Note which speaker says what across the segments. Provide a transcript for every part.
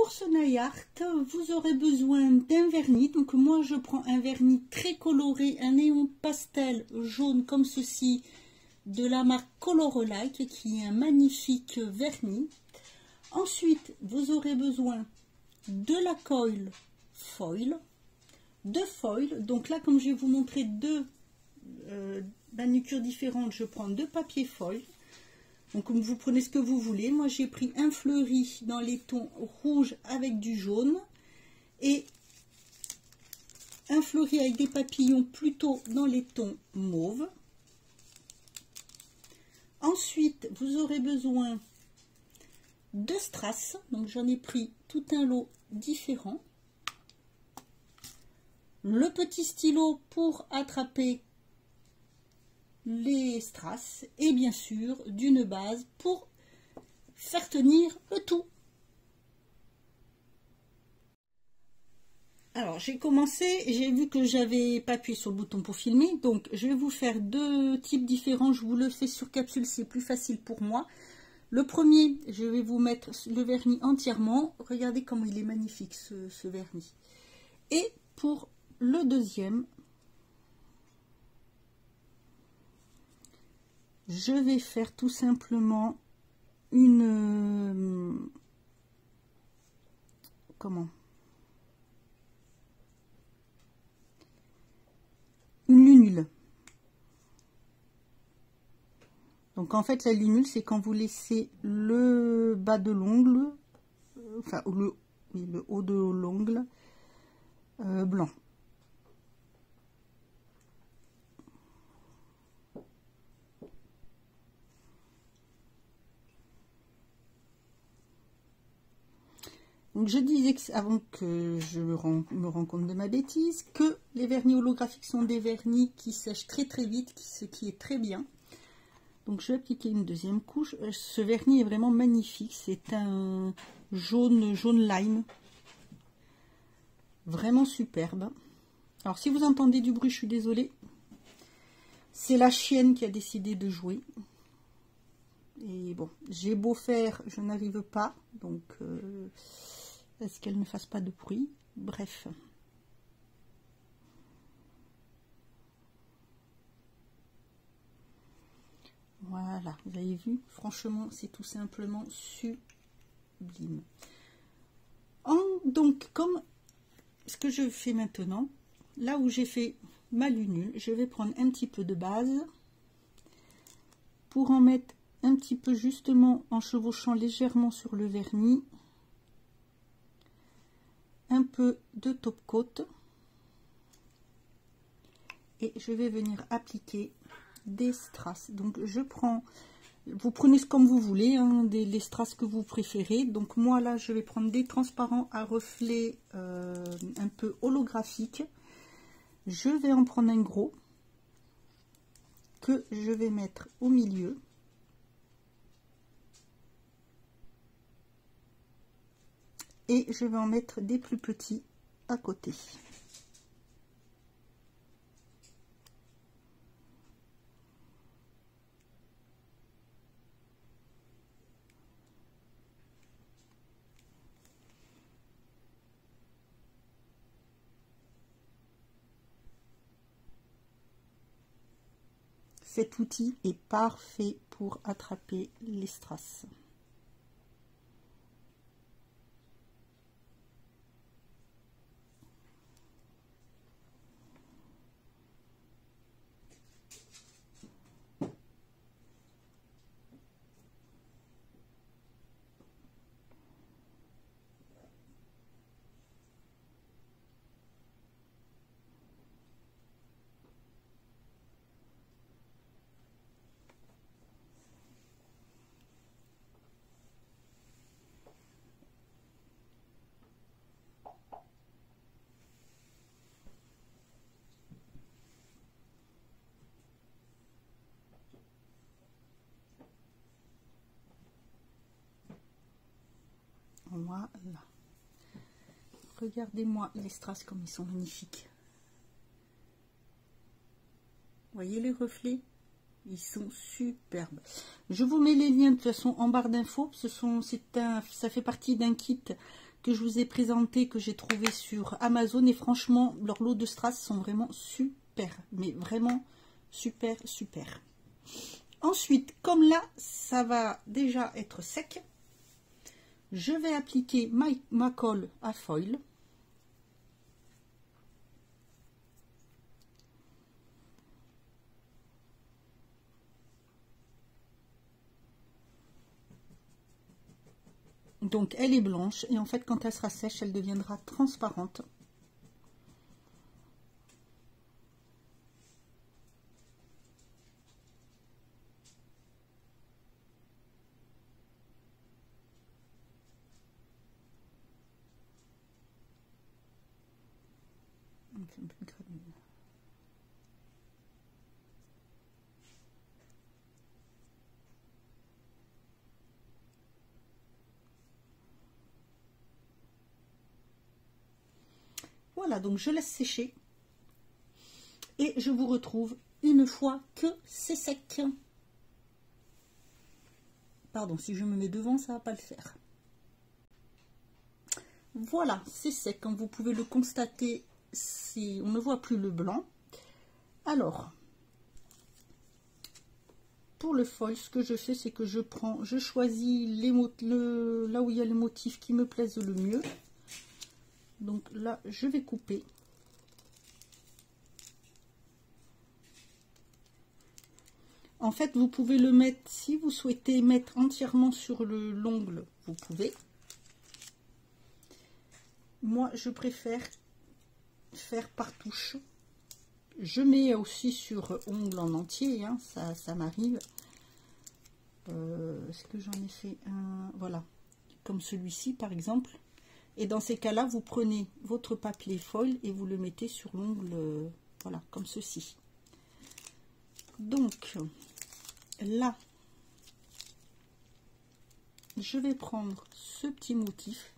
Speaker 1: pour ce nail art, vous aurez besoin d'un vernis. Donc moi je prends un vernis très coloré, un néon pastel jaune comme ceci, de la marque Colorlike, qui est un magnifique vernis. Ensuite vous aurez besoin de la colle foil, de foil. Donc là, comme je vais vous montrer deux manucures différentes, je prends deux papiers foil. Donc vous prenez ce que vous voulez. Moi j'ai pris un fleuri dans les tons rouge avec du jaune et un fleuri avec des papillons plutôt dans les tons mauve. Ensuite vous aurez besoin de strass. Donc j'en ai pris tout un lot différent. Le petit stylo pour attraper les strass et bien sûr d'une base pour faire tenir le tout. Alors j'ai commencé, j'ai vu que j'avais pas appuyé sur le bouton pour filmer, donc je vais vous faire deux types différents. Je vous le fais sur capsule, c'est plus facile pour moi. Le premier, je vais vous mettre le vernis entièrement. Regardez comme il est magnifique ce vernis. Et pour le deuxième, je vais faire tout simplement une lunule. Donc en fait la lunule, c'est quand vous laissez le bas de l'ongle, enfin le haut de l'ongle blanc. Donc je disais que, avant que je me rende compte de ma bêtise, que les vernis holographiques sont des vernis qui sèchent très très vite, ce qui est très bien. Donc je vais appliquer une deuxième couche. Ce vernis est vraiment magnifique, c'est un jaune lime, vraiment superbe. Alors si vous entendez du bruit, je suis désolée, c'est la chienne qui a décidé de jouer. Et bon, j'ai beau faire, je n'arrive pas, donc est-ce qu'elle ne fasse pas de bruit? Bref. Voilà, vous avez vu, franchement, c'est tout simplement sublime. Donc, comme ce que je fais maintenant, là où j'ai fait ma lunule, je vais prendre un petit peu de base pour en mettre un petit peu justement en chevauchant légèrement sur le vernis, un peu de top coat et je vais venir appliquer des strass. Donc je prends, vous prenez comme vous voulez, hein, les strass que vous préférez. Donc moi là je vais prendre des transparents à reflets un peu holographiques. Je vais en prendre un gros que je vais mettre au milieu. Et je vais en mettre des plus petits à côté. Cet outil est parfait pour attraper les strass. Voilà. Regardez-moi les strass comme ils sont magnifiques. Voyez les reflets? Ils sont superbes. Je vous mets les liens de toute façon en barre d'infos. Ça fait partie d'un kit que je vous ai présenté, que j'ai trouvé sur Amazon. Et franchement, leurs lots de strass sont vraiment super. Mais vraiment super, super. Ensuite, comme là, ça va déjà être sec, je vais appliquer ma colle à foil. Donc elle est blanche et en fait quand elle sera sèche, elle deviendra transparente. Voilà, donc je laisse sécher et je vous retrouve une fois que c'est sec. Pardon, si je me mets devant, ça va pas le faire. Voilà, c'est sec, comme vous pouvez le constater, on ne voit plus le blanc. Alors, pour le foil, ce que je fais, c'est que je choisis là où il y a les motifs qui me plaisent le mieux. Donc là, je vais couper. En fait, vous pouvez le mettre, si vous souhaitez mettre entièrement sur l'ongle, vous pouvez. Moi, je préfère faire par touche. Je mets aussi sur ongle en entier, hein, ça m'arrive. Est-ce que j'en ai fait un? Voilà, comme celui-ci par exemple. Et dans ces cas-là, vous prenez votre papier foil et vous le mettez sur l'ongle, voilà, comme ceci. Donc, là, je vais prendre ce petit motif.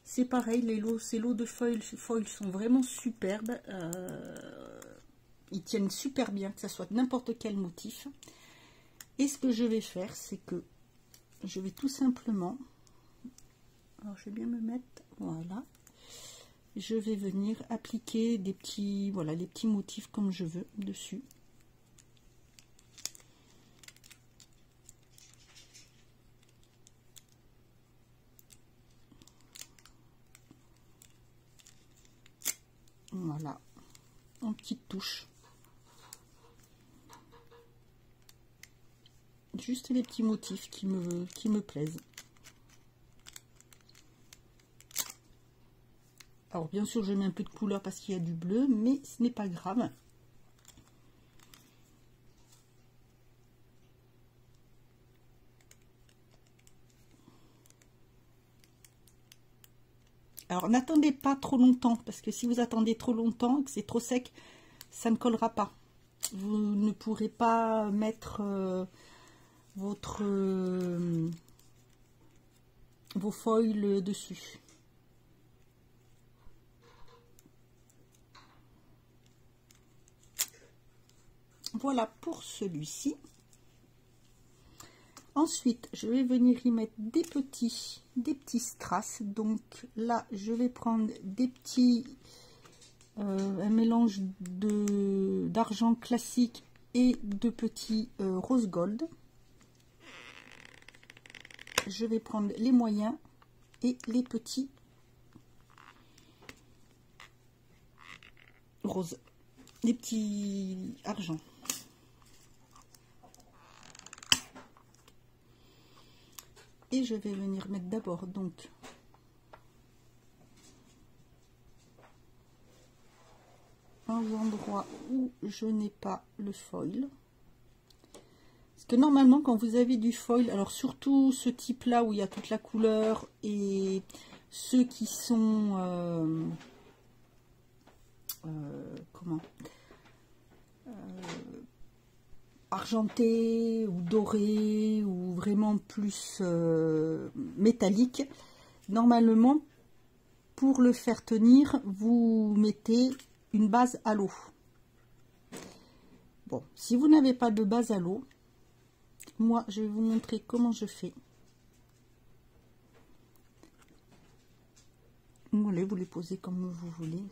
Speaker 1: C'est pareil, ces lots de foil sont vraiment superbes. Ils tiennent super bien, que ce soit n'importe quel motif. Et ce que je vais faire, c'est que je vais tout simplement... Alors, je vais bien me mettre, voilà. Je vais venir appliquer des petits, voilà, les petits motifs comme je veux dessus. Voilà, en petites touches. Juste les petits motifs qui me plaisent. Alors bien sûr, je mets un peu de couleur parce qu'il y a du bleu, mais ce n'est pas grave. Alors n'attendez pas trop longtemps, parce que si vous attendez trop longtemps et que c'est trop sec, ça ne collera pas. Vous ne pourrez pas mettre vos foils dessus. Voilà pour celui-ci. Ensuite, je vais venir y mettre des petits strass. Donc là, je vais prendre des petits, un mélange d'argent classique et de petits rose gold. Je vais prendre les moyens et les petits roses, les petits argent. Et je vais venir mettre d'abord donc aux endroits où je n'ai pas le foil. Parce que normalement quand vous avez du foil, alors surtout ce type là où il y a toute la couleur et ceux qui sont argenté ou doré ou vraiment plus métallique, normalement pour le faire tenir vous mettez une base à l'eau. Bon, si vous n'avez pas de base à l'eau, moi je vais vous montrer comment je fais. Vous les posez comme vous voulez.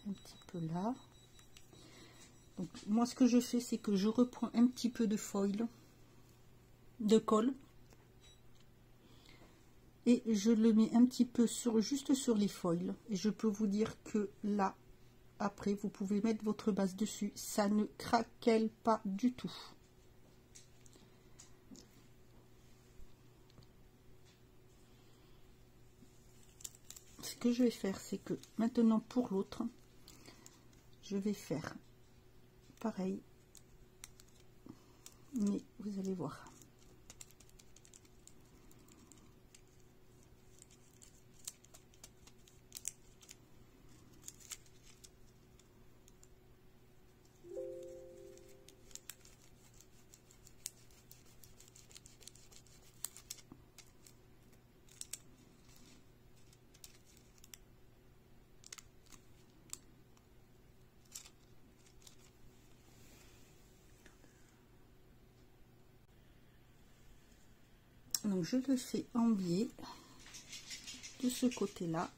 Speaker 1: Un petit peu là. Donc, moi, ce que je fais, c'est que je reprends un petit peu de foil, de colle. Et je le mets un petit peu juste sur les foils. Et je peux vous dire que là, après, vous pouvez mettre votre base dessus. Ça ne craquelle pas du tout. Ce que je vais faire, c'est que maintenant pour l'autre, je vais faire pareil. Mais vous allez voir. Donc je le fais en biais de ce côté là.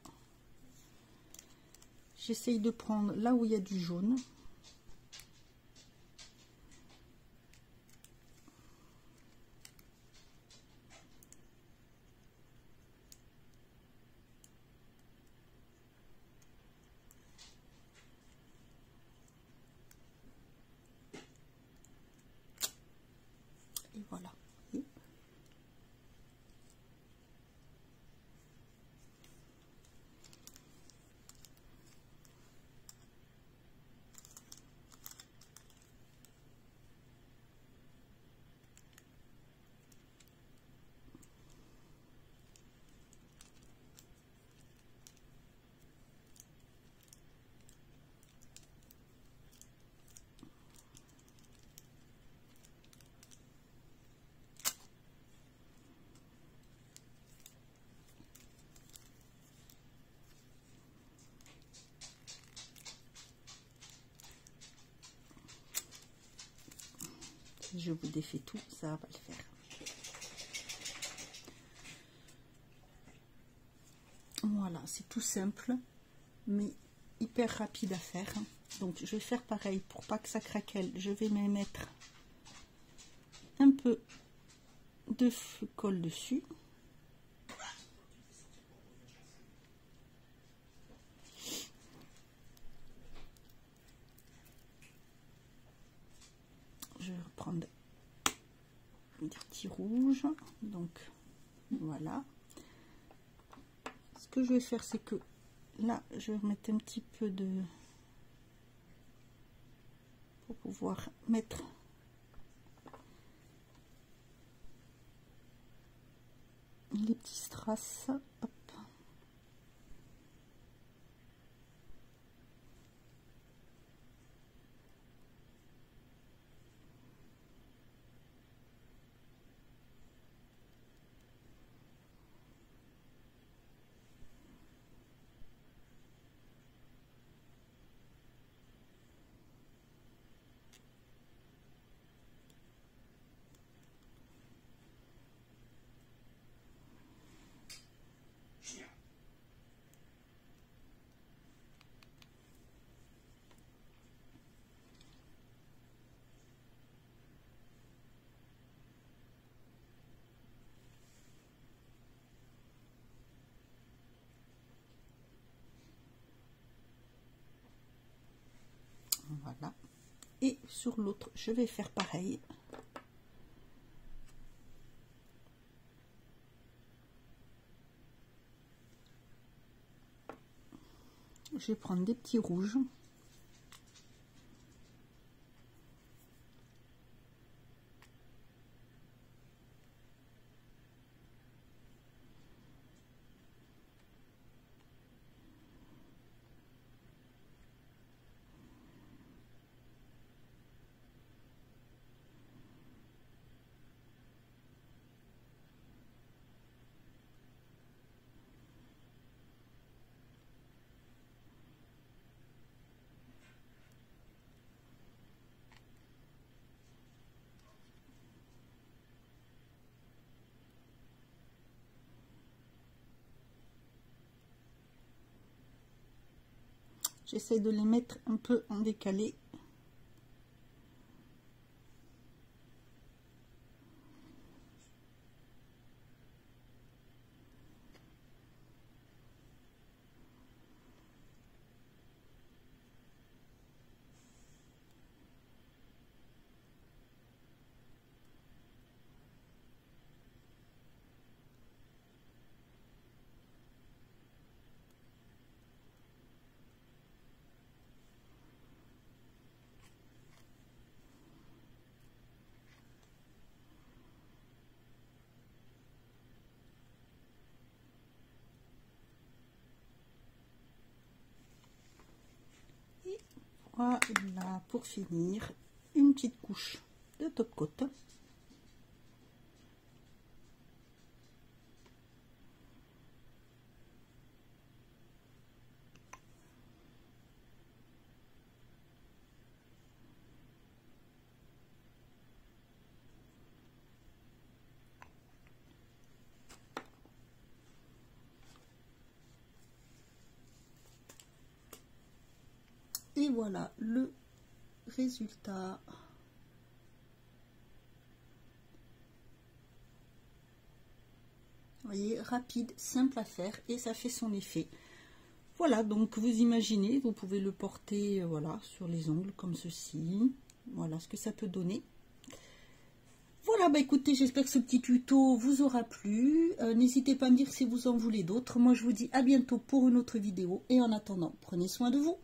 Speaker 1: J'essaye de prendre là où il y a du jaune. Et voilà. Si je vous défais tout, ça va le faire. Voilà, c'est tout simple, mais hyper rapide à faire. Donc je vais faire pareil pour pas que ça craquelle. Je vais me mettre un peu de colle dessus. Je vais reprendre des petits rouges. Donc voilà. Ce que je vais faire, c'est que là, je vais remettre un petit peu de... pour pouvoir mettre les petits strass. Hop. Voilà. Et sur l'autre, je vais faire pareil. Je vais prendre des petits rouges. J'essaie de les mettre un peu en décalé. Voilà, pour finir, une petite couche de top coat. Et voilà le résultat. Vous voyez, rapide, simple à faire et ça fait son effet. Voilà, donc vous imaginez, vous pouvez le porter voilà, sur les ongles comme ceci. Voilà ce que ça peut donner. Voilà, bah écoutez, j'espère que ce petit tuto vous aura plu. N'hésitez pas à me dire si vous en voulez d'autres. Moi, je vous dis à bientôt pour une autre vidéo. Et en attendant, prenez soin de vous.